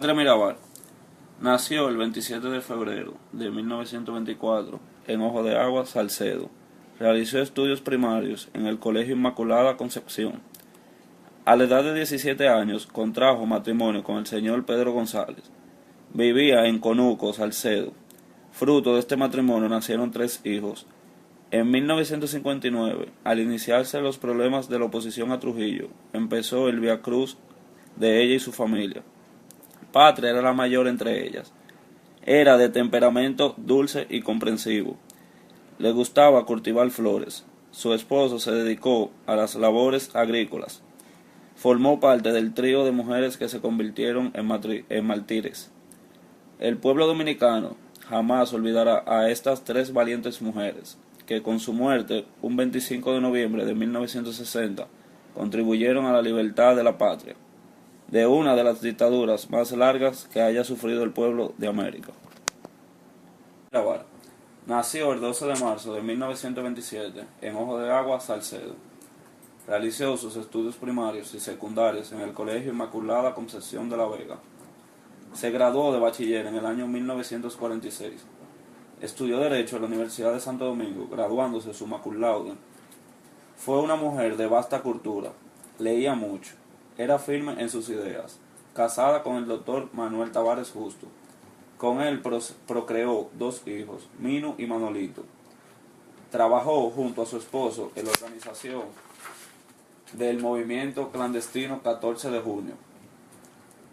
Andrés Mirabal nació el 27 de febrero de 1924 en Ojo de Agua, Salcedo. Realizó estudios primarios en el Colegio Inmaculada Concepción. A la edad de 17 años contrajo matrimonio con el señor Pedro González. Vivía en Conuco, Salcedo. Fruto de este matrimonio nacieron 3 hijos. En 1959, al iniciarse los problemas de la oposición a Trujillo, empezó el viacruz de ella y su familia. Patria era la mayor entre ellas. Era de temperamento dulce y comprensivo. Le gustaba cultivar flores. Su esposo se dedicó a las labores agrícolas. Formó parte del trío de mujeres que se convirtieron en mártires. El pueblo dominicano jamás olvidará a estas 3 valientes mujeres, que con su muerte, un 25 de noviembre de 1960, contribuyeron a la libertad de la patria, de una de las dictaduras más largas que haya sufrido el pueblo de América. Nació el 12 de marzo de 1927 en Ojo de Agua, Salcedo. Realizó sus estudios primarios y secundarios en el Colegio Inmaculada Concepción de la Vega. Se graduó de bachiller en el año 1946. Estudió Derecho en la Universidad de Santo Domingo, graduándose summa cum laude. Fue una mujer de vasta cultura, leía mucho, era firme en sus ideas, casada con el doctor Manuel Tavares Justo. Con él procreó 2 hijos, Minu y Manolito. Trabajó junto a su esposo en la organización del movimiento clandestino 14 de junio.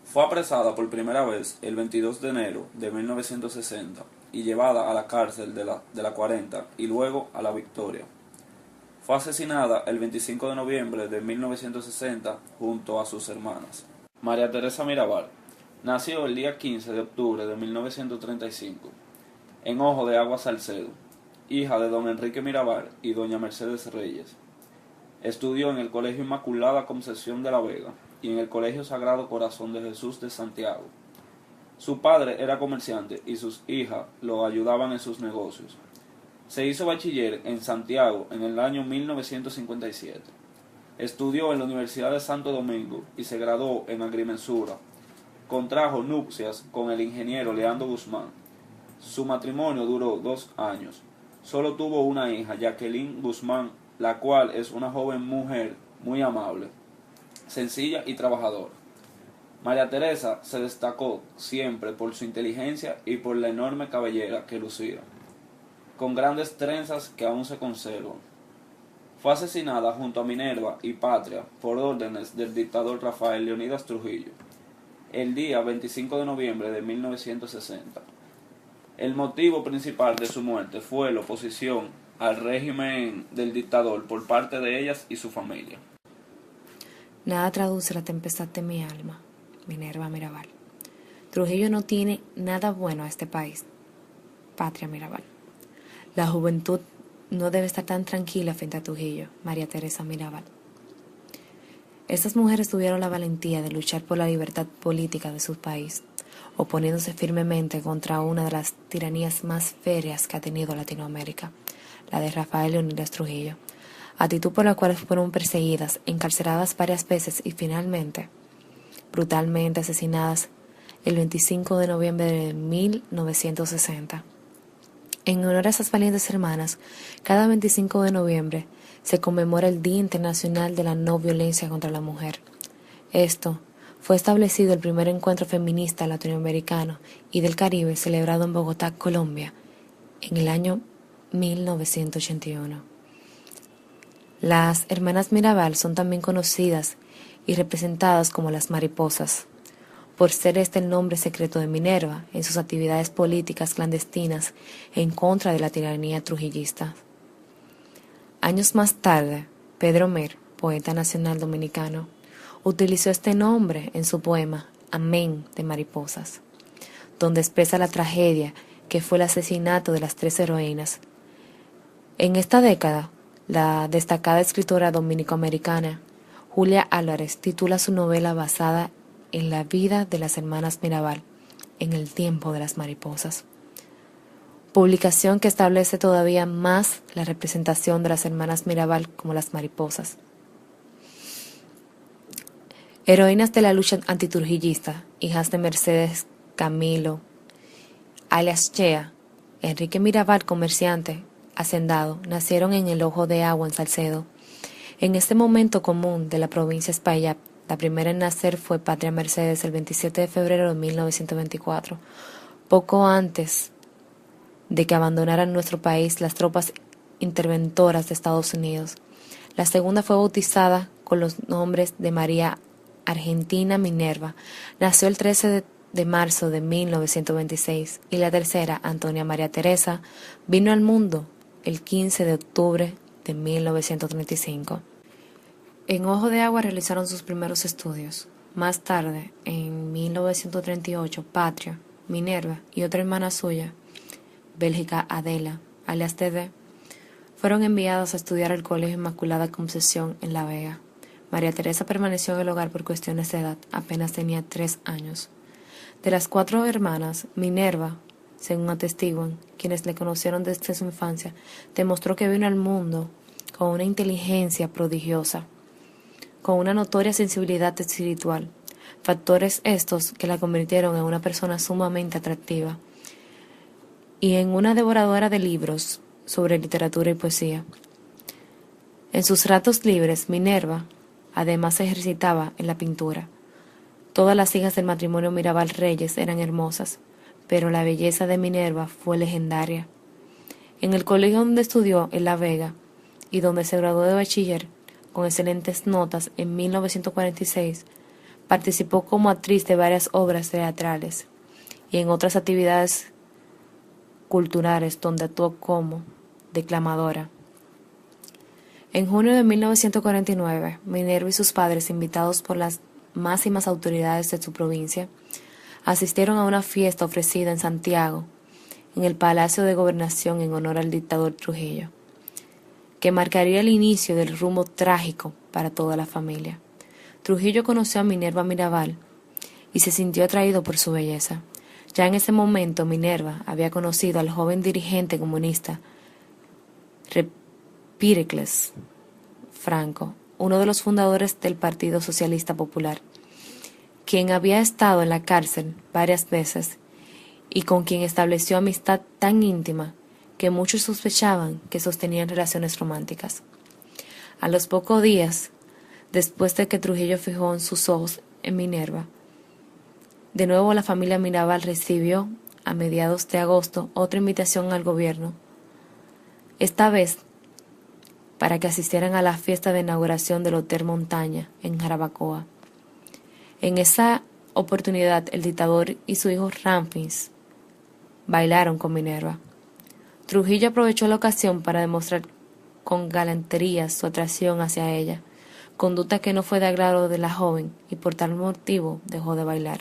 Fue apresada por primera vez el 22 de enero de 1960 y llevada a la cárcel de la 40 y luego a la Victoria. Fue asesinada el 25 de noviembre de 1960 junto a sus hermanas. María Teresa Mirabal nació el día 15 de octubre de 1935 en Ojo de Agua, Salcedo, hija de don Enrique Mirabal y doña Mercedes Reyes. Estudió en el Colegio Inmaculada Concepción de la Vega y en el Colegio Sagrado Corazón de Jesús de Santiago. Su padre era comerciante y sus hijas lo ayudaban en sus negocios. Se hizo bachiller en Santiago en el año 1957. Estudió en la Universidad de Santo Domingo y se graduó en agrimensura. Contrajo nupcias con el ingeniero Leandro Guzmán. Su matrimonio duró 2 años. Solo tuvo una hija, Jacqueline Guzmán, la cual es una joven mujer muy amable, sencilla y trabajadora. María Teresa se destacó siempre por su inteligencia y por la enorme cabellera que lucía, con grandes trenzas que aún se conservan. Fue asesinada junto a Minerva y Patria por órdenes del dictador Rafael Leónidas Trujillo, el día 25 de noviembre de 1960. El motivo principal de su muerte fue la oposición al régimen del dictador por parte de ellas y su familia. Nada traduce la tempestad de mi alma, Minerva Mirabal. Trujillo no tiene nada bueno a este país. Patria Mirabal. La juventud no debe estar tan tranquila frente a Trujillo, María Teresa Mirabal. Estas mujeres tuvieron la valentía de luchar por la libertad política de su país, oponiéndose firmemente contra una de las tiranías más férreas que ha tenido Latinoamérica, la de Rafael Leónidas Trujillo, actitud por la cual fueron perseguidas, encarceladas varias veces y finalmente, brutalmente asesinadas el 25 de noviembre de 1960. En honor a esas valientes hermanas, cada 25 de noviembre se conmemora el Día Internacional de la No Violencia contra la Mujer. Esto fue establecido el primer encuentro feminista latinoamericano y del Caribe celebrado en Bogotá, Colombia, en el año 1981. Las hermanas Mirabal son también conocidas y representadas como las mariposas, por ser este el nombre secreto de Minerva en sus actividades políticas clandestinas en contra de la tiranía trujillista. Años más tarde, Pedro Mer, poeta nacional dominicano, utilizó este nombre en su poema Amén de Mariposas, donde expresa la tragedia que fue el asesinato de las 3 heroínas. En esta década, la destacada escritora dominicoamericana Julia Álvarez titula su novela basada en la vida de las hermanas Mirabal en el tiempo de las mariposas. Publicación que establece todavía más la representación de las hermanas Mirabal como las mariposas. Heroínas de la lucha antitrujillista, hijas de Mercedes Camilo, alias Chea, Enrique Mirabal, comerciante, hacendado, nacieron en el Ojo de Agua en Salcedo. En este momento común de la provincia Espaillat, la primera en nacer fue Patria Mercedes el 27 de febrero de 1924, poco antes de que abandonaran nuestro país las tropas interventoras de Estados Unidos. La segunda fue bautizada con los nombres de María Argentina Minerva. Nació el 13 de marzo de 1926 y la tercera, Antonia María Teresa, vino al mundo el 15 de octubre de 1935. En Ojo de Agua realizaron sus primeros estudios. Más tarde, en 1938, Patria, Minerva y otra hermana suya, Bélgica Adela, alias Dede, fueron enviados a estudiar al Colegio Inmaculada Concepción en La Vega. María Teresa permaneció en el hogar por cuestiones de edad, apenas tenía 3 años. De las 4 hermanas, Minerva, según atestiguan quienes le conocieron desde su infancia, demostró que vino al mundo con una inteligencia prodigiosa, con una notoria sensibilidad espiritual, factores estos que la convirtieron en una persona sumamente atractiva y en una devoradora de libros sobre literatura y poesía. En sus ratos libres, Minerva además se ejercitaba en la pintura. Todas las hijas del matrimonio Mirabal Reyes eran hermosas, pero la belleza de Minerva fue legendaria. En el colegio donde estudió en La Vega y donde se graduó de bachiller con excelentes notas en 1946, participó como actriz de varias obras teatrales y en otras actividades culturales donde actuó como declamadora. En junio de 1949, Minerva y sus padres, invitados por las máximas autoridades de su provincia, asistieron a una fiesta ofrecida en Santiago, en el Palacio de Gobernación en honor al dictador Trujillo, que marcaría el inicio del rumbo trágico para toda la familia. Trujillo conoció a Minerva Mirabal y se sintió atraído por su belleza. Ya en ese momento Minerva había conocido al joven dirigente comunista Píricles Franco, uno de los fundadores del Partido Socialista Popular, quien había estado en la cárcel varias veces y con quien estableció amistad tan íntima que muchos sospechaban que sostenían relaciones románticas. A los pocos días, después de que Trujillo fijó en sus ojos en Minerva, de nuevo la familia Mirabal recibió, a mediados de agosto, otra invitación al gobierno, esta vez para que asistieran a la fiesta de inauguración del Hotel Montaña en Jarabacoa. En esa oportunidad, el dictador y su hijo Ramfis bailaron con Minerva. Trujillo aprovechó la ocasión para demostrar con galantería su atracción hacia ella, conducta que no fue de agrado de la joven y por tal motivo dejó de bailar.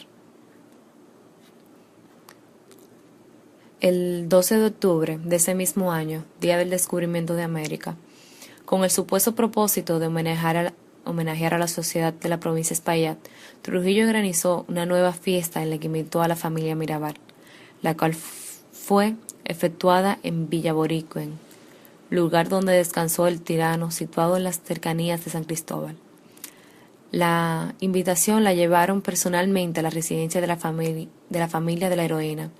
El 12 de octubre de ese mismo año, día del descubrimiento de América, con el supuesto propósito de homenajear a la sociedad de la provincia Espaillat, Trujillo organizó una nueva fiesta en la que invitó a la familia Mirabal, la cual fue efectuada en Villa Boriquen, lugar donde descansó el tirano situado en las cercanías de San Cristóbal. La invitación la llevaron personalmente a la residencia de la familia de la heroína.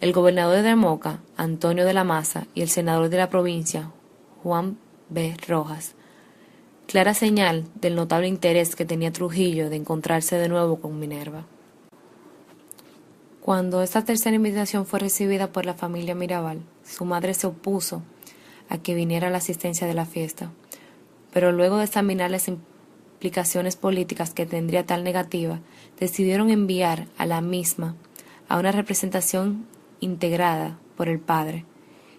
El gobernador de Moca, Antonio de la Maza, y el senador de la provincia, Juan B. Rojas. Clara señal del notable interés que tenía Trujillo de encontrarse de nuevo con Minerva. Cuando esta tercera invitación fue recibida por la familia Mirabal, su madre se opuso a que viniera a la asistencia de la fiesta, pero luego de examinar las implicaciones políticas que tendría tal negativa, decidieron enviar a la misma a una representación integrada por el padre,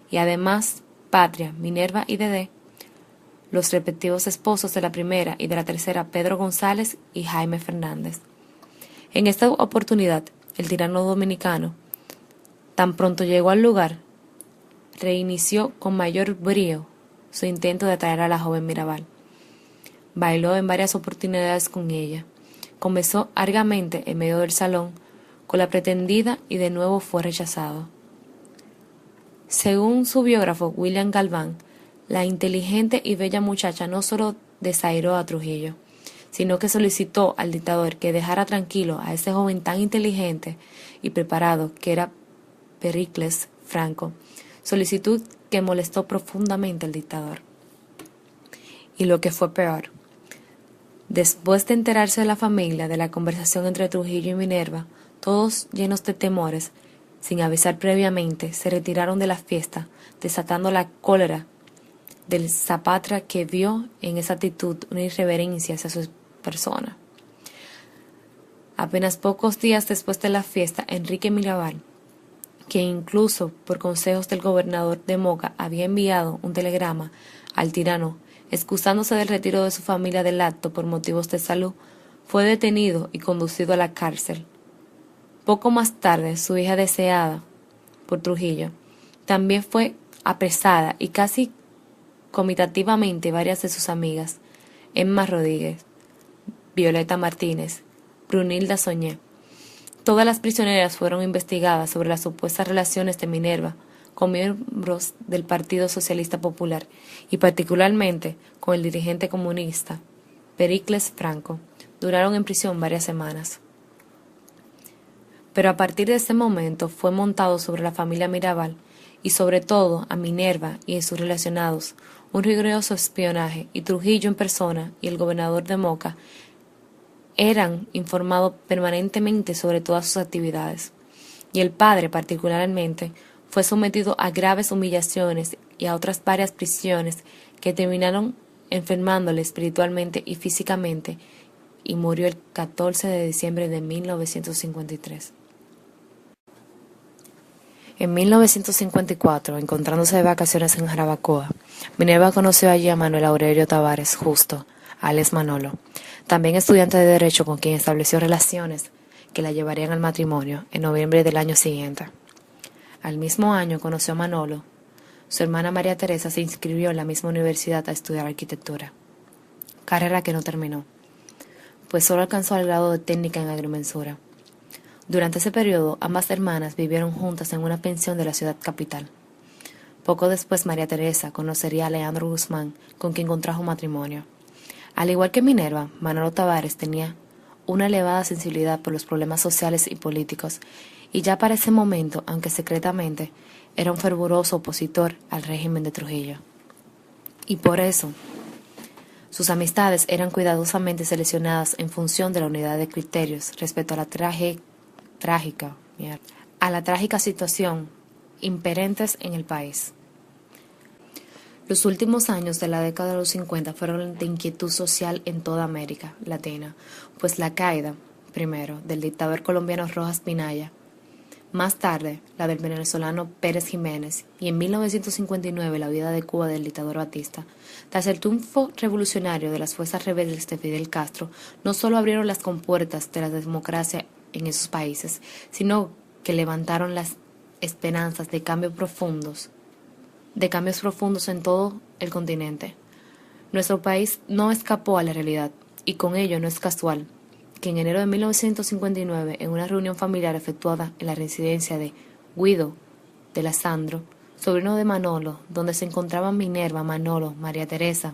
y además Patria, Minerva y Dede, los respectivos esposos de la primera y de la tercera, Pedro González y Jaime Fernández. En esta oportunidad, el tirano dominicano, tan pronto llegó al lugar, reinició con mayor brío su intento de atraer a la joven Mirabal. Bailó en varias oportunidades con ella. Comenzó argamente en medio del salón con la pretendida y de nuevo fue rechazado. Según su biógrafo William Galván, la inteligente y bella muchacha no solo desairó a Trujillo, sino que solicitó al dictador que dejara tranquilo a ese joven tan inteligente y preparado que era Pericles Franco, solicitud que molestó profundamente al dictador. Y lo que fue peor, después de enterarse de la familia de la conversación entre Trujillo y Minerva, todos llenos de temores, sin avisar previamente, se retiraron de la fiesta, desatando la cólera del Zapatra, que vio en esa actitud una irreverencia hacia su persona. Apenas pocos días después de la fiesta, Enrique Mirabal, que incluso por consejos del gobernador de Moca había enviado un telegrama al tirano excusándose del retiro de su familia del acto por motivos de salud, fue detenido y conducido a la cárcel. Poco más tarde, su hija deseada por Trujillo también fue apresada, y casi comitativamente varias de sus amigas, Emma Rodríguez, Violeta Martínez, Brunilda Soñé. Todas las prisioneras fueron investigadas sobre las supuestas relaciones de Minerva con miembros del Partido Socialista Popular y particularmente con el dirigente comunista Pericles Franco. Duraron en prisión varias semanas. Pero a partir de ese momento fue montado sobre la familia Mirabal y sobre todo a Minerva y a sus relacionados un riguroso espionaje, y Trujillo en persona y el gobernador de Moca eran informados permanentemente sobre todas sus actividades, y el padre particularmente fue sometido a graves humillaciones y a otras varias prisiones que terminaron enfermándole espiritualmente y físicamente, y murió el 14 de diciembre de 1953. En 1954, encontrándose de vacaciones en Jarabacoa, Minerva conoció allí a Manuel Aurelio Tavares Justo, alias Manolo, también estudiante de Derecho, con quien estableció relaciones que la llevarían al matrimonio en noviembre del año siguiente. Al mismo año conoció a Manolo. Su hermana María Teresa se inscribió en la misma universidad a estudiar arquitectura, carrera que no terminó, pues solo alcanzó el grado de técnica en agrimensura. Durante ese periodo, ambas hermanas vivieron juntas en una pensión de la ciudad capital. Poco después, María Teresa conocería a Leandro Guzmán, con quien contrajo matrimonio. Al igual que Minerva, Manolo Tavares tenía una elevada sensibilidad por los problemas sociales y políticos, y ya para ese momento, aunque secretamente, era un fervoroso opositor al régimen de Trujillo. Y por eso, sus amistades eran cuidadosamente seleccionadas en función de la unidad de criterios respecto a la trágica situación imperentes en el país. Los últimos años de la década de los 50 fueron de inquietud social en toda América Latina, pues la caída, primero, del dictador colombiano Rojas Pinilla, más tarde la del venezolano Pérez Jiménez, y en 1959 la huida de Cuba del dictador Batista, tras el triunfo revolucionario de las fuerzas rebeldes de Fidel Castro, no solo abrieron las compuertas de la democracia en esos países, sino que levantaron las esperanzas de cambios profundos en todo el continente. Nuestro país no escapó a la realidad, y con ello no es casual que en enero de 1959, en una reunión familiar efectuada en la residencia de Guido de la Sandro, sobrino de Manolo, donde se encontraban Minerva, Manolo, María Teresa,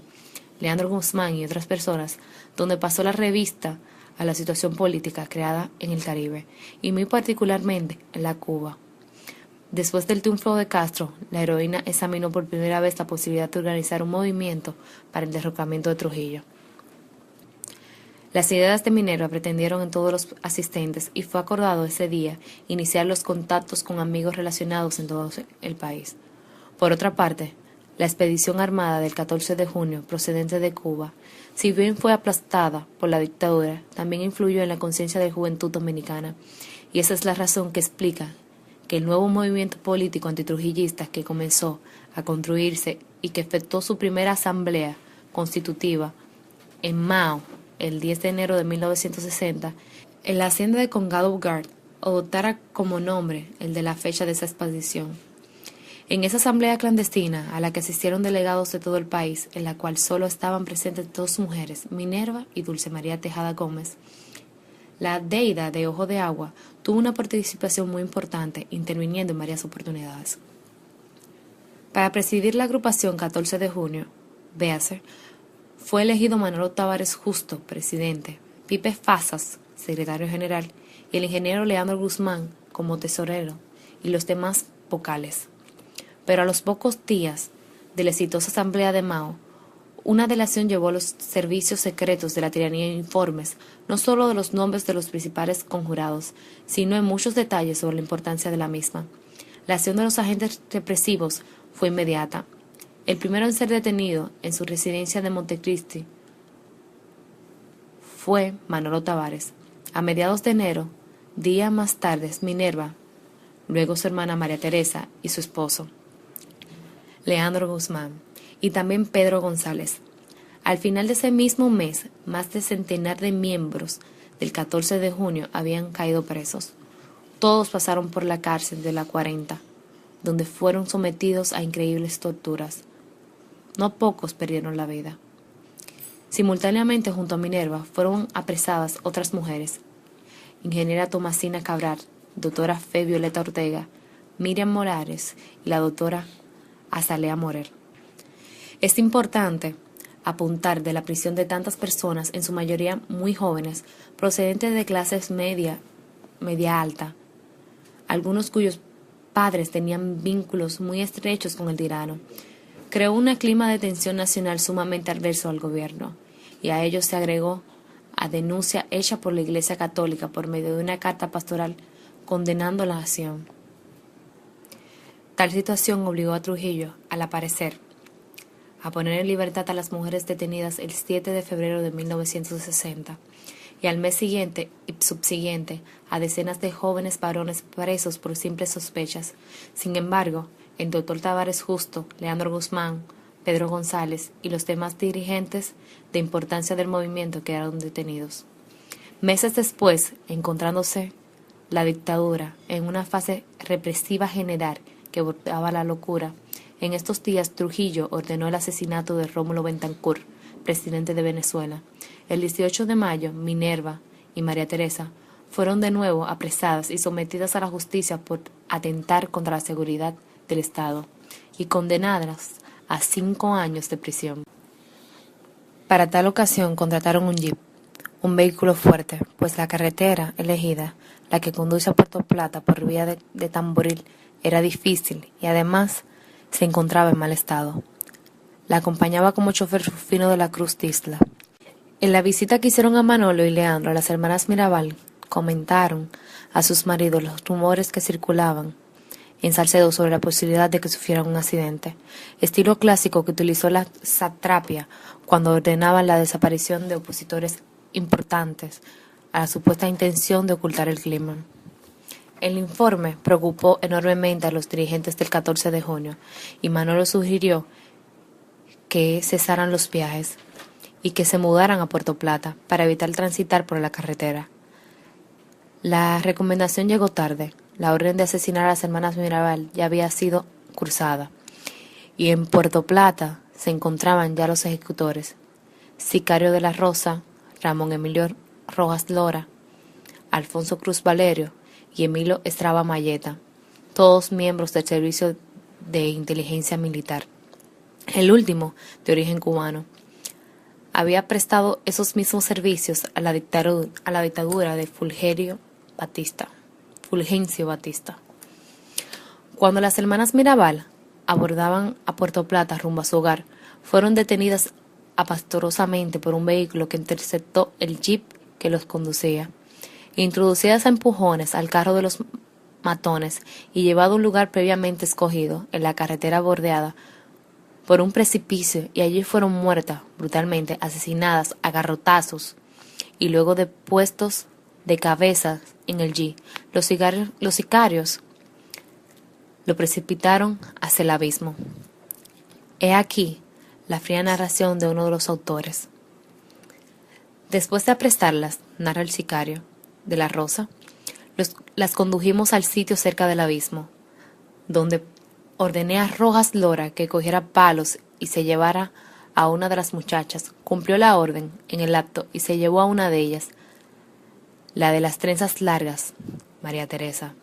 Leandro Guzmán y otras personas, donde pasó la revista a la situación política creada en el Caribe, y muy particularmente en la Cuba. Después del triunfo de Castro, la heroína examinó por primera vez la posibilidad de organizar un movimiento para el derrocamiento de Trujillo. Las ideas de Minerva pretendieron en todos los asistentes, y fue acordado ese día iniciar los contactos con amigos relacionados en todo el país. Por otra parte, la expedición armada del 14 de junio, procedente de Cuba, si bien fue aplastada por la dictadura, también influyó en la conciencia de la juventud dominicana, y esa es la razón que explica que el nuevo movimiento político antitrujillista que comenzó a construirse y que efectuó su primera asamblea constitutiva en Mao el 10 de enero de 1960, en la hacienda de Condado Guard, adoptara como nombre el de la fecha de esa expedición. En esa asamblea clandestina, a la que asistieron delegados de todo el país, en la cual solo estaban presentes dos mujeres, Minerva y Dulce María Tejada Gómez, la deida de Ojo de Agua tuvo una participación muy importante, interviniendo en varias oportunidades. Para presidir la agrupación 14 de junio, véase, Fue elegido Manolo Tavares Justo, presidente, Pipe Fasas, secretario general, y el ingeniero Leandro Guzmán como tesorero, y los demás vocales. Pero a los pocos días de la exitosa asamblea de Mao, una delación llevó a los servicios secretos de la tiranía informes, no solo de los nombres de los principales conjurados, sino en muchos detalles sobre la importancia de la misma. La acción de los agentes represivos fue inmediata. El primero en ser detenido en su residencia de Montecristi fue Manolo Tavares. A mediados de enero, días más tarde, Minerva, luego su hermana María Teresa y su esposo, Leandro Guzmán, y también Pedro González. Al final de ese mismo mes, más de centenar de miembros del 14 de junio habían caído presos. Todos pasaron por la cárcel de la 40, donde fueron sometidos a increíbles torturas. No pocos perdieron la vida. Simultáneamente, junto a Minerva, fueron apresadas otras mujeres: ingeniera Tomasina Cabral, doctora Fe Violeta Ortega, Miriam Morales y la doctora Azalea Morer. Es importante apuntar de la prisión de tantas personas, en su mayoría muy jóvenes, procedentes de clases media alta, algunos cuyos padres tenían vínculos muy estrechos con el tirano, creó un clima de tensión nacional sumamente adverso al gobierno, y a ello se agregó a denuncia hecha por la Iglesia Católica por medio de una carta pastoral condenando la acción. Tal situación obligó a Trujillo, al aparecer, a poner en libertad a las mujeres detenidas el 7 de febrero de 1960, y al mes siguiente y subsiguiente a decenas de jóvenes varones presos por simples sospechas. Sin embargo, el doctor Tavares Justo, Leandro Guzmán, Pedro González y los demás dirigentes de importancia del movimiento quedaron detenidos. Meses después, encontrándose la dictadura en una fase represiva general que bordaba la locura, en estos días Trujillo ordenó el asesinato de Rómulo Betancourt, presidente de Venezuela. El 18 de mayo, Minerva y María Teresa fueron de nuevo apresadas y sometidas a la justicia por atentar contra la seguridad del Estado y condenadas a 5 años de prisión. Para tal ocasión contrataron un jeep, un vehículo fuerte, pues la carretera elegida, la que conduce a Puerto Plata por vía de Tamboril, era difícil y además se encontraba en mal estado. La acompañaba como chofer Rufino de la Cruz Tisla. En la visita que hicieron a Manolo y Leandro, las hermanas Mirabal comentaron a sus maridos los rumores que circulaban en Salcedo sobre la posibilidad de que sufrieran un accidente, estilo clásico que utilizó la satrapia cuando ordenaban la desaparición de opositores importantes a la supuesta intención de ocultar el crimen. El informe preocupó enormemente a los dirigentes del 14 de junio y Manolo sugirió que cesaran los viajes y que se mudaran a Puerto Plata para evitar transitar por la carretera. La recomendación llegó tarde. La orden de asesinar a las hermanas Mirabal ya había sido cursada y en Puerto Plata se encontraban ya los ejecutores: Sicario de la Rosa, Ramón Emilio Rojas Lora, Alfonso Cruz Valerio y Emilio Estraba Mayeta, todos miembros del Servicio de Inteligencia Militar. El último, de origen cubano, había prestado esos mismos servicios a la dictadura de Fulgencio Batista. Cuando las hermanas Mirabal abordaban a Puerto Plata rumbo a su hogar, fueron detenidas pastorosamente por un vehículo que interceptó el jeep que los conducía, introducidas a empujones al carro de los matones y llevado a un lugar previamente escogido en la carretera bordeada por un precipicio, y allí fueron muertas brutalmente, asesinadas a garrotazos y luego de puestos de cabeza en el jeep. Los sicarios lo precipitaron hacia el abismo. He aquí la fría narración de uno de los autores. Después de apresarlas, narra el sicario de la Rosa, las condujimos al sitio cerca del abismo, donde ordené a Rojas Lora que cogiera palos y se llevara a una de las muchachas. Cumplió la orden en el acto y se llevó a una de ellas, la de las trenzas largas, María Teresa.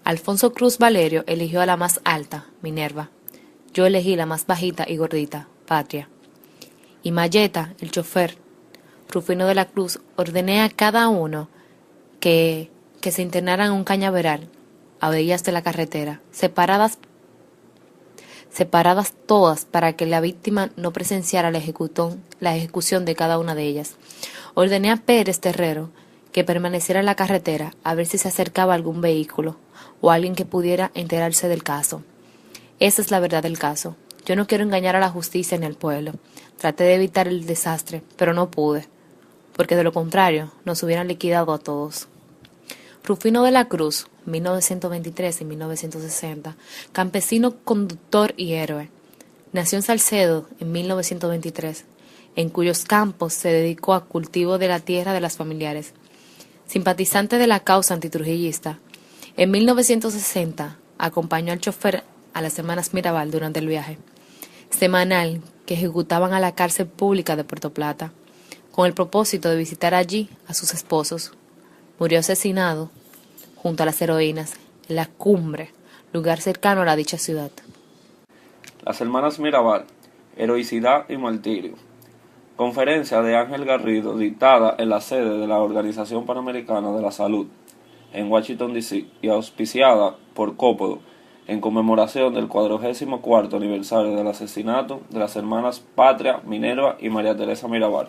Alfonso Cruz Valerio eligió a la más alta, Minerva. Yo elegí la más bajita y gordita, Patria. y Mayeta, el chofer, Rufino de la Cruz, ordené a cada uno que se internaran en un cañaveral a orillas de la carretera, separadas todas para que la víctima no presenciara la ejecución de cada una de ellas. Ordené a Pérez Terrero que permaneciera en la carretera a ver si se acercaba algún vehículo o alguien que pudiera enterarse del caso. Esa es la verdad del caso. Yo no quiero engañar a la justicia ni al pueblo. Traté de evitar el desastre, pero no pude, porque de lo contrario nos hubieran liquidado a todos. Rufino de la Cruz, 1923 y 1960, campesino, conductor y héroe. Nació en Salcedo en 1923, en cuyos campos se dedicó a cultivo de la tierra de las familiares. Simpatizante de la causa antitrujillista, en 1960 acompañó al chofer a las Hermanas Mirabal durante el viaje semanal que ejecutaban a la cárcel pública de Puerto Plata, con el propósito de visitar allí a sus esposos. Murió asesinado junto a las heroínas en La Cumbre, lugar cercano a la dicha ciudad. Las Hermanas Mirabal, heroicidad y martirio. Conferencia de Ángel Garrido dictada en la sede de la Organización Panamericana de la Salud en Washington, D.C. y auspiciada por Cópodo en conmemoración del 44º aniversario del asesinato de las hermanas Patria, Minerva y María Teresa Mirabal.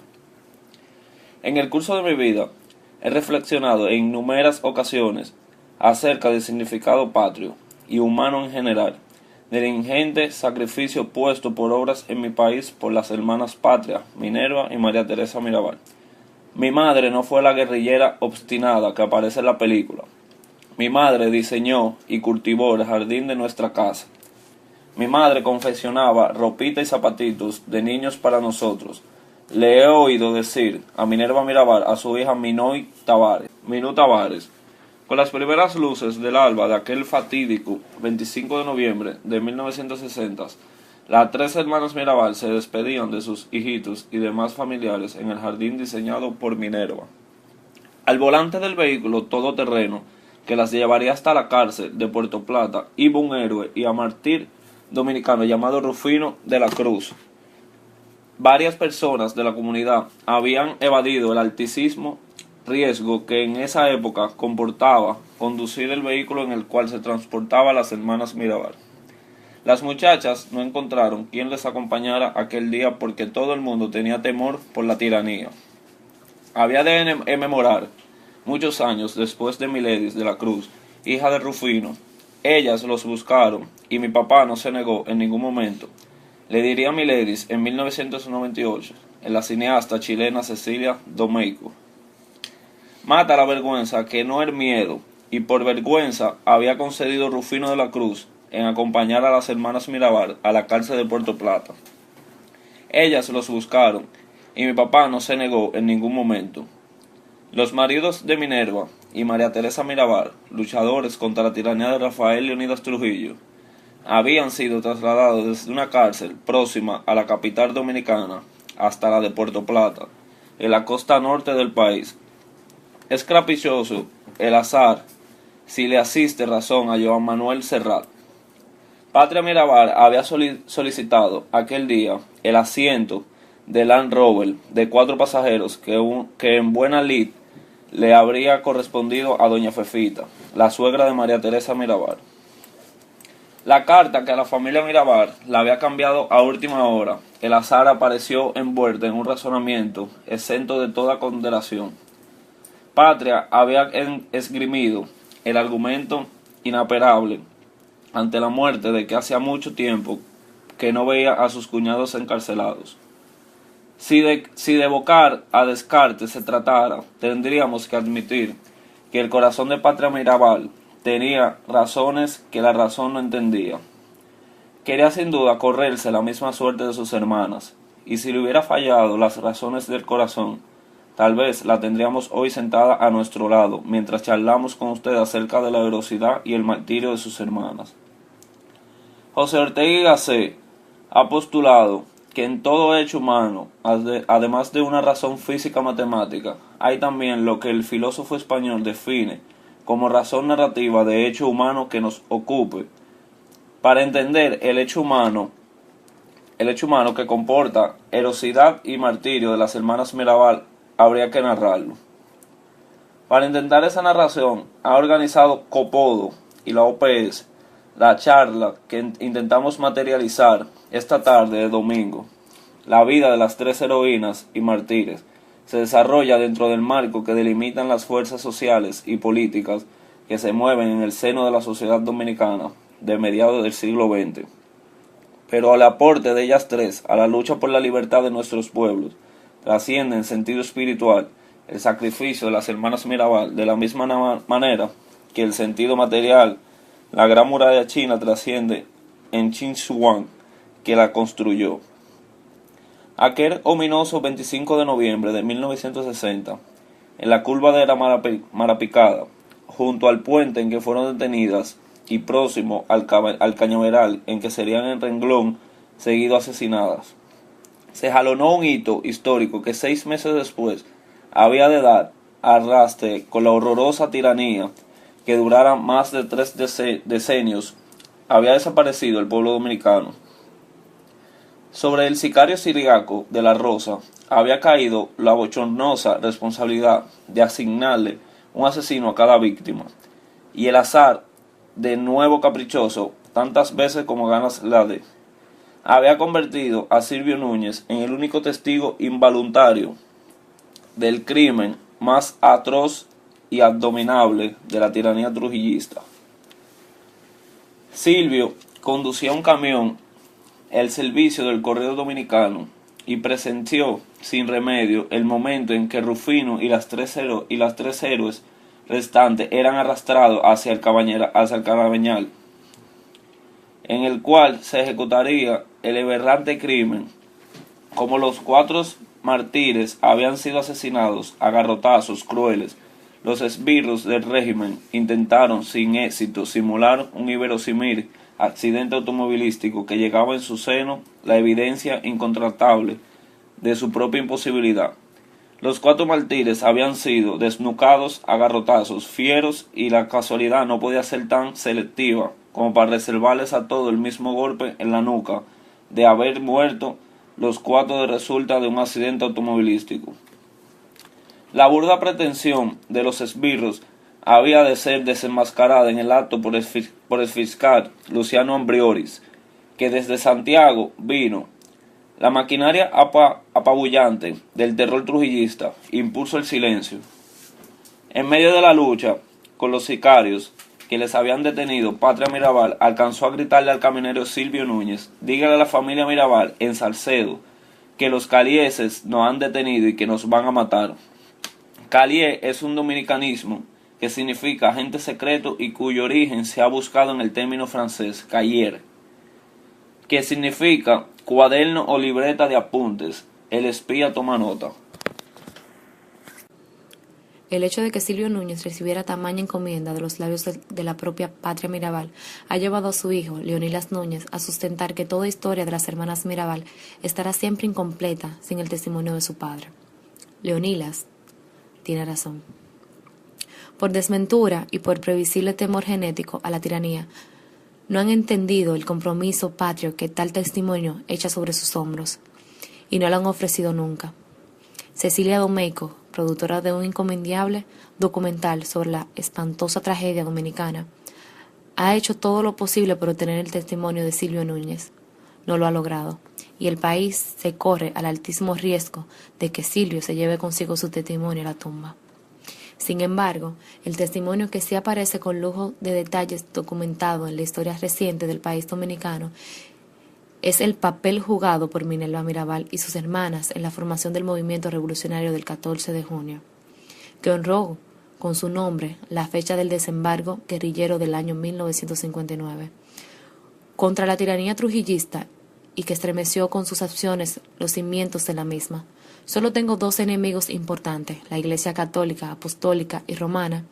En el curso de mi vida he reflexionado en innumerables ocasiones acerca del significado patrio y humano en general, del ingente sacrificio puesto por obras en mi país por las hermanas Patria, Minerva y María Teresa Mirabal. Mi madre no fue la guerrillera obstinada que aparece en la película. Mi madre diseñó y cultivó el jardín de nuestra casa. Mi madre confeccionaba ropita y zapatitos de niños para nosotros. Le he oído decir a Minerva Mirabal a su hija Minú Tavares, con las primeras luces del alba de aquel fatídico 25 de noviembre de 1960, las tres hermanas Mirabal se despedían de sus hijitos y demás familiares en el jardín diseñado por Minerva. Al volante del vehículo todoterreno que las llevaría hasta la cárcel de Puerto Plata iba un héroe y mártir dominicano llamado Rufino de la Cruz. Varias personas de la comunidad habían evadido el altísimo riesgo que en esa época comportaba conducir el vehículo en el cual se transportaba a las hermanas Mirabal. Las muchachas no encontraron quien les acompañara aquel día porque todo el mundo tenía temor por la tiranía. Había de memorar muchos años después de Miledis de la Cruz, hija de Rufino. Ellas los buscaron y mi papá no se negó en ningún momento. Le diría a Miledis en 1998, en la cineasta chilena Cecilia Domeyko. Mata la vergüenza que no el miedo, y por vergüenza había concedido Rufino de la Cruz en acompañar a las hermanas Mirabal a la cárcel de Puerto Plata. Ellas los buscaron, y mi papá no se negó en ningún momento. Los maridos de Minerva y María Teresa Mirabal, luchadores contra la tiranía de Rafael Leónidas Trujillo, habían sido trasladados desde una cárcel próxima a la capital dominicana hasta la de Puerto Plata, en la costa norte del país. Es caprichoso el azar si le asiste razón a Joan Manuel Serrat. Patria Mirabal había solicitado aquel día el asiento de Land Rover de 4 pasajeros que en buena lid le habría correspondido a doña Fefita, la suegra de María Teresa Mirabal. La carta que a la familia Mirabal la había cambiado a última hora, el azar apareció envuelta en un razonamiento exento de toda consideración. Patria había esgrimido el argumento inapelable ante la muerte de que hacía mucho tiempo que no veía a sus cuñados encarcelados. Si de evocar a Descartes se tratara, tendríamos que admitir que el corazón de Patria Mirabal tenía razones que la razón no entendía. Quería sin duda correrse la misma suerte de sus hermanas, y si le hubiera fallado las razones del corazón, tal vez la tendríamos hoy sentada a nuestro lado, mientras charlamos con usted acerca de la heroicidad y el martirio de sus hermanas. José Ortega y Gasset ha postulado que en todo hecho humano, además de una razón física matemática, hay también lo que el filósofo español define como razón narrativa de hecho humano que nos ocupe. Para entender el hecho humano el hecho humano que comporta heroicidad y martirio de las hermanas Mirabal habría que narrarlo. Para intentar esa narración ha organizado Copodo y la OPS la charla que intentamos materializar esta tarde de domingo. La vida de las tres heroínas y mártires se desarrolla dentro del marco que delimitan las fuerzas sociales y políticas que se mueven en el seno de la sociedad dominicana de mediados del siglo XX. Pero el aporte de ellas tres a la lucha por la libertad de nuestros pueblos trasciende en sentido espiritual el sacrificio de las hermanas Mirabal de la misma manera que el sentido material. La gran muralla china trasciende en Qin que la construyó. Aquel ominoso 25 de noviembre de 1960, en la curva de la Marapicada, junto al puente en que fueron detenidas y próximo al cañaveral en que serían en renglón seguido asesinadas, se jalonó un hito histórico que 6 meses después había de dar arrastre con la horrorosa tiranía que durara más de 3 decenios. Había desaparecido el pueblo dominicano. Sobre el sicario siriaco de la Rosa había caído la bochornosa responsabilidad de asignarle un asesino a cada víctima, y el azar, de nuevo caprichoso, tantas veces como ganas la dé, había convertido a Silvio Núñez en el único testigo involuntario del crimen más atroz y abominable de la tiranía trujillista. Silvio conducía un camión el servicio del Correo Dominicano y presenció sin remedio el momento en que Rufino y las tres héroes restantes eran arrastrados hacia el Carabañal, en el cual se ejecutaría el aberrante crimen. Como los 4 mártires habían sido asesinados a garrotazos crueles, los esbirros del régimen intentaron sin éxito simular un inverosímil accidente automovilístico que llegaba en su seno la evidencia incontratable de su propia imposibilidad. Los 4 mártires habían sido desnucados a garrotazos fieros y la casualidad no podía ser tan selectiva como para reservarles a todos el mismo golpe en la nuca de haber muerto los 4 de resulta de un accidente automovilístico. La burda pretensión de los esbirros había de ser desenmascarada en el acto por el fiscal Luciano Ambrioris, que desde Santiago vino. La maquinaria apabullante del terror trujillista impuso el silencio. En medio de la lucha con los sicarios que les habían detenido, Patria Mirabal alcanzó a gritarle al camionero Silvio Núñez: dígale a la familia Mirabal en Salcedo que los calieses nos han detenido y que nos van a matar. Calié es un dominicanismo que significa agente secreto y cuyo origen se ha buscado en el término francés cahier, que significa cuaderno o libreta de apuntes. El espía toma nota. El hecho de que Silvio Núñez recibiera tamaña encomienda de los labios de la propia Patria Mirabal ha llevado a su hijo, Leonidas Núñez, a sustentar que toda historia de las hermanas Mirabal estará siempre incompleta sin el testimonio de su padre. Leonidas tiene razón. Por desventura y por previsible temor genético a la tiranía, no han entendido el compromiso patrio que tal testimonio echa sobre sus hombros, y no lo han ofrecido nunca. Cecilia Domeyko, productora de un encomiable documental sobre la espantosa tragedia dominicana, ha hecho todo lo posible por obtener el testimonio de Silvio Núñez. No lo ha logrado, y el país se corre al altísimo riesgo de que Silvio se lleve consigo su testimonio a la tumba. Sin embargo, el testimonio que sí aparece con lujo de detalles documentado en la historia reciente del país dominicano es el papel jugado por Minerva Mirabal y sus hermanas en la formación del movimiento revolucionario del 14 de junio, que honró con su nombre la fecha del desembarco guerrillero del año 1959, contra la tiranía trujillista y que estremeció con sus acciones los cimientos de la misma. Solo tengo 2 enemigos importantes: la Iglesia Católica, Apostólica y Romana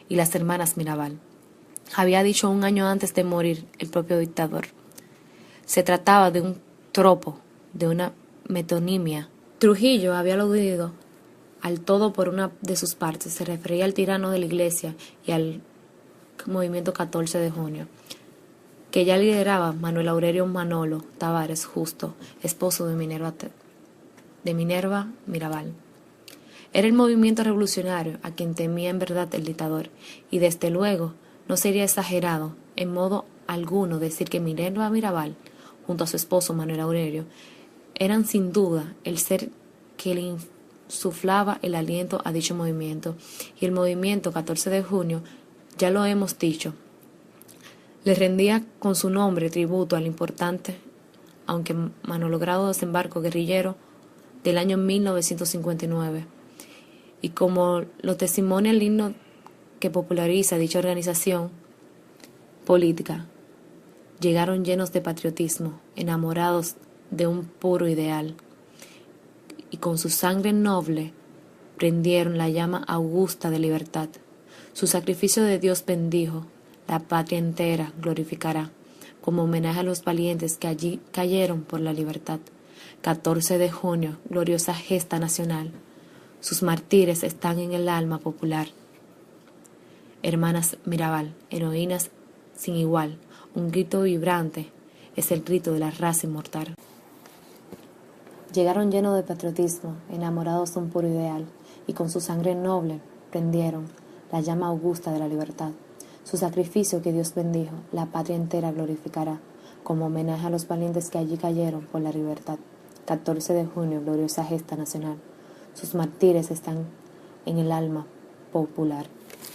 y las hermanas Mirabal. Había dicho 1 año antes de morir el propio dictador. Se trataba de un tropo, de una metonimia. Trujillo había aludido al todo por una de sus partes. Se refería al tirano de la Iglesia y al movimiento 14 de junio. que ya lideraba Manuel Aurelio Manolo Tavares Justo, esposo de Minerva Mirabal. Era el movimiento revolucionario a quien temía en verdad el dictador, y desde luego no sería exagerado en modo alguno decir que Minerva Mirabal, junto a su esposo Manuel Aurelio, eran sin duda el ser que le insuflaba el aliento a dicho movimiento, y el movimiento 14 de junio, ya lo hemos dicho, le rendía con su nombre tributo al importante, aunque malogrado desembarco guerrillero del año 1959, y como lo testimonia el himno que populariza dicha organización política, llegaron llenos de patriotismo, enamorados de un puro ideal, y con su sangre noble prendieron la llama augusta de libertad. Su sacrificio de Dios bendijo, la patria entera glorificará, como homenaje a los valientes que allí cayeron por la libertad. 14 de junio, gloriosa gesta nacional, sus mártires están en el alma popular. Hermanas Mirabal, heroínas sin igual, un grito vibrante es el grito de la raza inmortal. Llegaron llenos de patriotismo, enamorados de un puro ideal, y con su sangre noble prendieron la llama augusta de la libertad. Su sacrificio que Dios bendijo, la patria entera glorificará, como homenaje a los valientes que allí cayeron por la libertad. 14 de junio, gloriosa gesta nacional. Sus mártires están en el alma popular.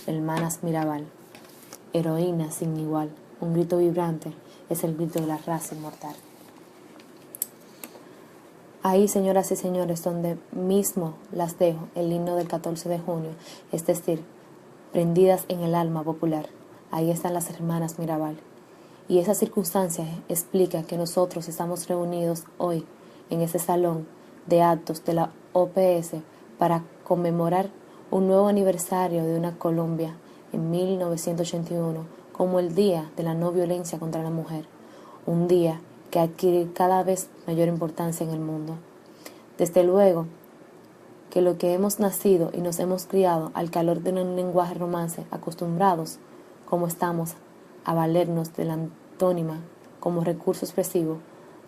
Hermanas Mirabal, heroínas sin igual, un grito vibrante es el grito de la raza inmortal. Ahí, señoras y señores, donde mismo las dejo, el himno del 14 de junio, es decir, prendidas en el alma popular. Ahí están las hermanas Mirabal. Y esa circunstancia explica que nosotros estamos reunidos hoy en ese salón de actos de la OPS para conmemorar un nuevo aniversario de una Colombia en 1981 como el Día de la No Violencia contra la Mujer, un día que adquiere cada vez mayor importancia en el mundo. Desde luego que lo que hemos nacido y nos hemos criado al calor de un lenguaje romance, acostumbrados como estamos a valernos de la antónima como recurso expresivo,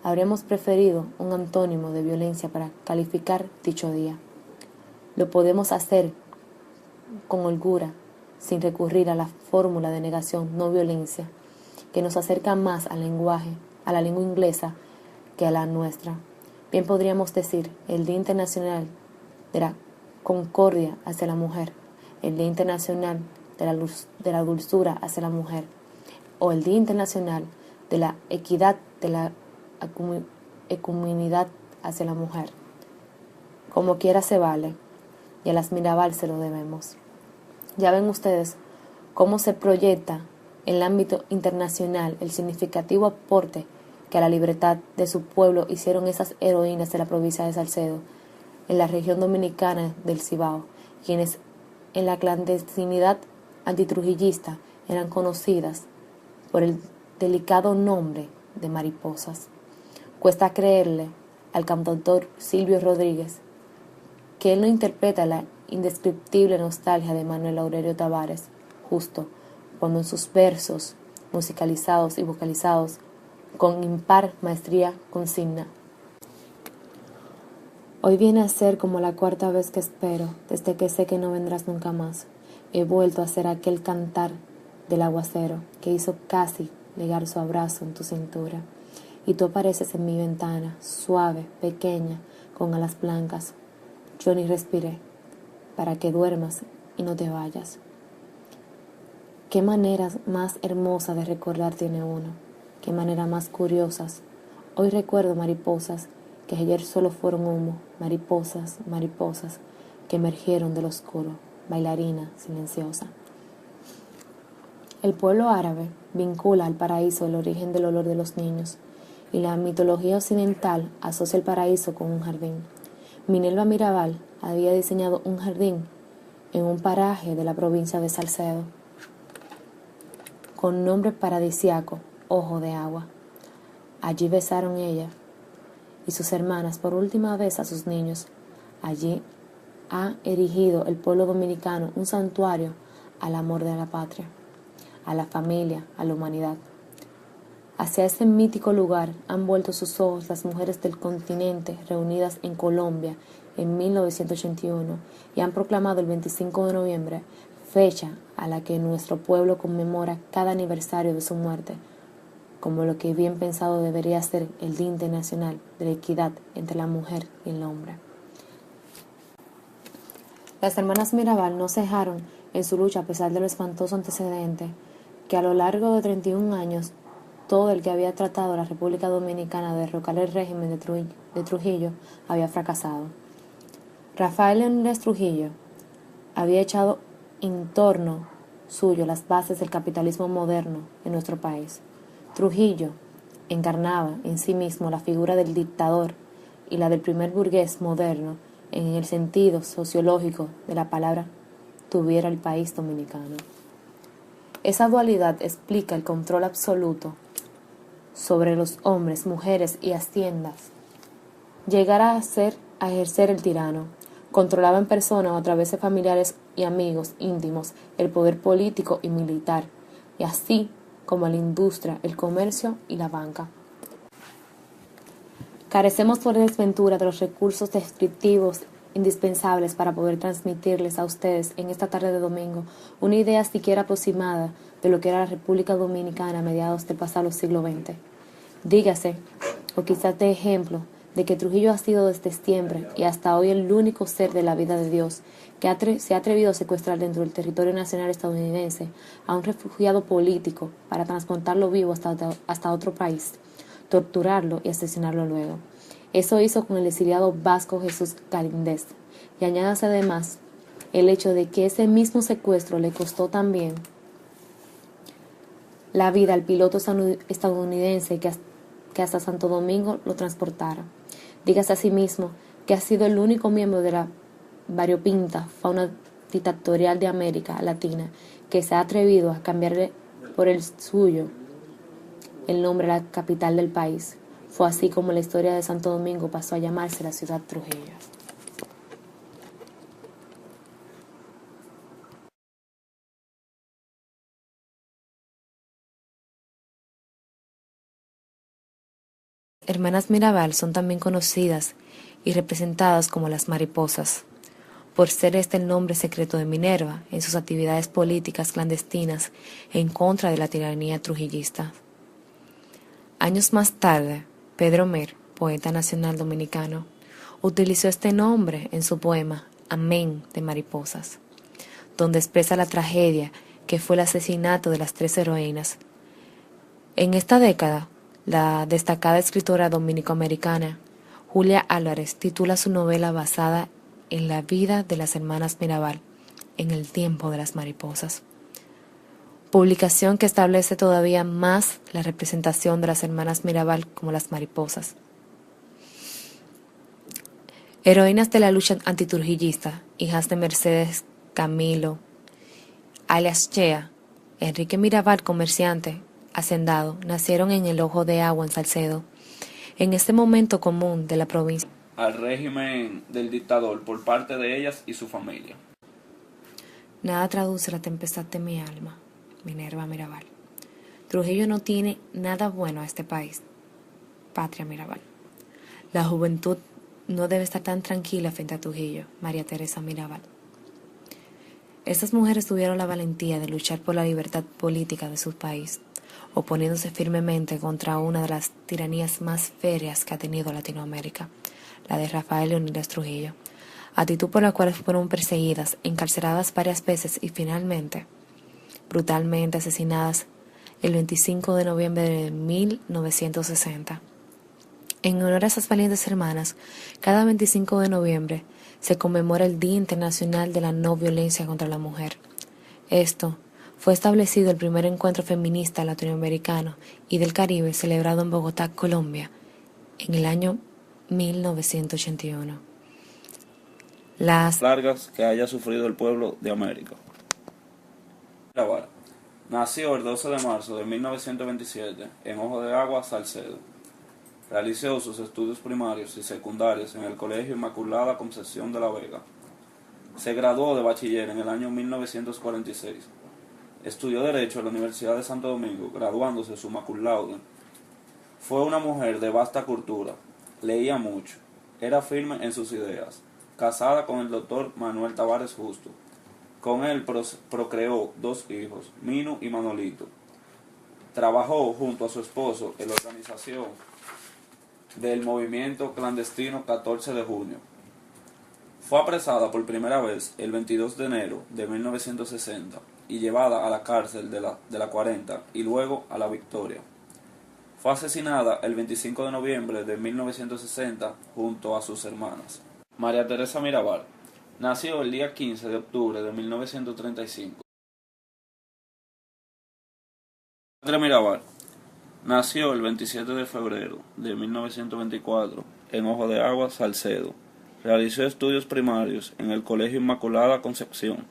habríamos preferido un antónimo de violencia para calificar dicho día. Lo podemos hacer con holgura, sin recurrir a la fórmula de negación no violencia, que nos acerca más al lenguaje, a la lengua inglesa, que a la nuestra. Bien podríamos decir el Día Internacional de la Concordia hacia la Mujer, el Día Internacional de la Dulzura hacia la Mujer, o el Día Internacional de la Equidad, de la Ecumenidad hacia la Mujer. Como quiera se vale, y a las Mirabal se lo debemos. Ya ven ustedes cómo se proyecta en el ámbito internacional el significativo aporte que a la libertad de su pueblo hicieron esas heroínas de la provincia de Salcedo, en la región dominicana del Cibao, quienes en la clandestinidad antitrujillista eran conocidas por el delicado nombre de mariposas. Cuesta creerle al cantautor Silvio Rodríguez que él no interpreta la indescriptible nostalgia de Manuel Aurelio Tavares Justo, cuando en sus versos, musicalizados y vocalizados con impar maestría, consigna: hoy viene a ser como la cuarta vez que espero, desde que sé que no vendrás nunca más. He vuelto a ser aquel cantar del aguacero que hizo casi legar su abrazo en tu cintura. Y tú apareces en mi ventana, suave, pequeña, con alas blancas. Yo ni respiré, para que duermas y no te vayas. Qué manera más hermosa de recordar tiene uno, qué manera más curiosas. Hoy recuerdo mariposas que ayer solo fueron humo, mariposas, mariposas que emergieron del oscuro, bailarina silenciosa. El pueblo árabe vincula al paraíso el origen del olor de los niños, y la mitología occidental asocia el paraíso con un jardín. Minerva Mirabal había diseñado un jardín en un paraje de la provincia de Salcedo, con nombre paradisiaco, Ojo de Agua. Allí besaron ella y sus hermanas por última vez a sus niños. Allí ha erigido el pueblo dominicano un santuario al amor de la patria, a la familia, a la humanidad. Hacia ese mítico lugar han vuelto sus ojos las mujeres del continente reunidas en Colombia en 1981 y han proclamado el 25 de noviembre, fecha a la que nuestro pueblo conmemora cada aniversario de su muerte, como lo que bien pensado debería ser el Día Internacional de la Equidad entre la mujer y el hombre. Las hermanas Mirabal no cejaron en su lucha a pesar de lo espantoso antecedente que a lo largo de 31 años todo el que había tratado a la República Dominicana de derrocar el régimen de Trujillo había fracasado. Rafael Leónidas Trujillo había echado en torno suyo las bases del capitalismo moderno en nuestro país. Trujillo encarnaba en sí mismo la figura del dictador y la del primer burgués moderno en el sentido sociológico de la palabra tuviera el país dominicano. Esa dualidad explica el control absoluto sobre los hombres, mujeres y haciendas. Llegara a ejercer el tirano, controlaba en persona o a través de familiares y amigos íntimos el poder político y militar, y así como la industria, el comercio y la banca. Carecemos por desventura de los recursos descriptivos indispensables para poder transmitirles a ustedes en esta tarde de domingo una idea siquiera aproximada de lo que era la República Dominicana a mediados del pasado siglo XX. Dígase, o quizás de ejemplo, de que Trujillo ha sido desde siempre y hasta hoy el único ser de la vida de Dios que se ha atrevido a secuestrar dentro del territorio nacional estadounidense a un refugiado político para transportarlo vivo hasta otro país, torturarlo y asesinarlo luego. Eso hizo con el exiliado vasco Jesús Galíndez, y añádase además el hecho de que ese mismo secuestro le costó también la vida al piloto estadounidense que hasta Santo Domingo lo transportara. Dígase asimismo que ha sido el único miembro de la variopinta fauna dictatorial de América Latina que se ha atrevido a cambiarle por el suyo el nombre a la capital del país. Fue así como la historia de Santo Domingo pasó a llamarse la ciudad Trujillo. Hermanas Mirabal son también conocidas y representadas como las mariposas, por ser este el nombre secreto de Minerva en sus actividades políticas clandestinas en contra de la tiranía trujillista. Años más tarde, Pedro Mer, poeta nacional dominicano, utilizó este nombre en su poema Amén de Mariposas, donde expresa la tragedia que fue el asesinato de las 3 heroínas. En esta década, la destacada escritora dominicoamericana Julia Álvarez titula su novela basada en la vida de las hermanas Mirabal en el tiempo de las mariposas. Publicación que establece todavía más la representación de las hermanas Mirabal como las mariposas. Heroínas de la lucha antitrujillista, hijas de Mercedes Camilo, alias Chea, Enrique Mirabal, comerciante, hacendado, nacieron en el Ojo de Agua en Salcedo, en este momento común de la provincia. Al régimen del dictador por parte de ellas y su familia. Nada traduce la tempestad de mi alma. Minerva Mirabal. Trujillo no tiene nada bueno a este país. Patria Mirabal. La juventud no debe estar tan tranquila frente a Trujillo. María Teresa Mirabal. Estas mujeres tuvieron la valentía de luchar por la libertad política de su país, oponiéndose firmemente contra una de las tiranías más férreas que ha tenido Latinoamérica, la de Rafael Leónidas Trujillo, actitud por la cual fueron perseguidas, encarceladas varias veces y finalmente brutalmente asesinadas el 25 de noviembre de 1960. En honor a esas valientes hermanas, cada 25 de noviembre se conmemora el Día Internacional de la No Violencia contra la Mujer. Esto fue establecido el primer encuentro feminista latinoamericano y del Caribe celebrado en Bogotá, Colombia, en el año 1981. Las largas que haya sufrido el pueblo de América. Mirabal nació el 12 de marzo de 1927 en Ojo de Agua, Salcedo. Realizó sus estudios primarios y secundarios en el Colegio Inmaculada Concepción de la Vega. Se graduó de bachiller en el año 1946. Estudió Derecho en la Universidad de Santo Domingo, graduándose summa cum laude Fue una mujer de vasta cultura, leía mucho, era firme en sus ideas, casada con el doctor Manuel Tavares Justo. Con él procreó 2 hijos, Minu y Manolito. Trabajó junto a su esposo en la organización del movimiento clandestino 14 de junio. Fue apresada por primera vez el 22 de enero de 1960 y llevada a la cárcel de la 40 y luego a la Victoria. Fue asesinada el 25 de noviembre de 1960 junto a sus hermanas. María Teresa Mirabal nació el día 15 de octubre de 1935. Padre Mirabal nació el 27 de febrero de 1924 en Ojo de Agua, Salcedo. Realizó estudios primarios en el Colegio Inmaculada Concepción.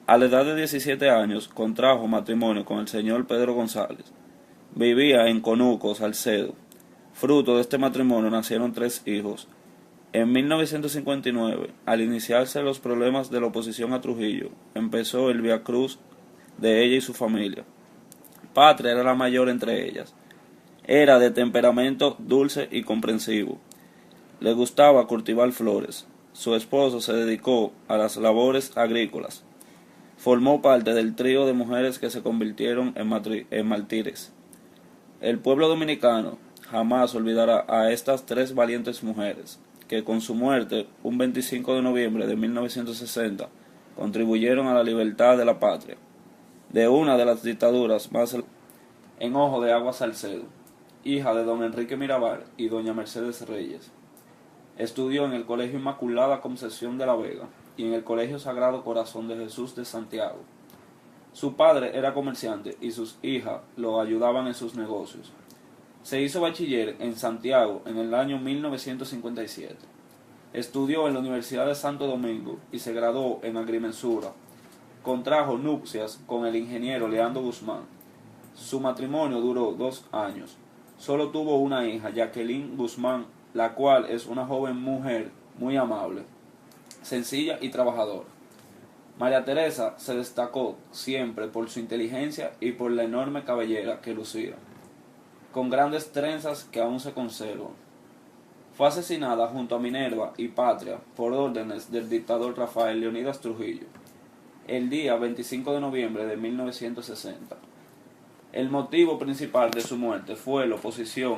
A la edad de 17 años contrajo matrimonio con el señor Pedro González. Vivía en Conuco, Salcedo. Fruto de este matrimonio nacieron 3 hijos. En 1959, al iniciarse los problemas de la oposición a Trujillo, empezó el viacruz de ella y su familia. Patria era la mayor entre ellas. Era de temperamento dulce y comprensivo. Le gustaba cultivar flores. Su esposo se dedicó a las labores agrícolas. Formó parte del trío de mujeres que se convirtieron en mártires. El pueblo dominicano jamás olvidará a estas 3 valientes mujeres, que con su muerte, un 25 de noviembre de 1960, contribuyeron a la libertad de la patria, de una de las dictaduras más en Ojo de Agua, Salcedo, hija de don Enrique Mirabal y doña Mercedes Reyes. Estudió en el Colegio Inmaculada Concepción de la Vega y en el Colegio Sagrado Corazón de Jesús de Santiago. Su padre era comerciante y sus hijas lo ayudaban en sus negocios. Se hizo bachiller en Santiago en el año 1957. Estudió en la Universidad de Santo Domingo y se graduó en agrimensura. Contrajo nupcias con el ingeniero Leandro Guzmán. Su matrimonio duró 2 años. Solo tuvo una hija, Jacqueline Guzmán, la cual es una joven mujer muy amable, sencilla y trabajadora. María Teresa se destacó siempre por su inteligencia y por la enorme cabellera que lucía, con grandes trenzas que aún se conservan. Fue asesinada junto a Minerva y Patria por órdenes del dictador Rafael Leónidas Trujillo, el día 25 de noviembre de 1960. El motivo principal de su muerte fue la oposición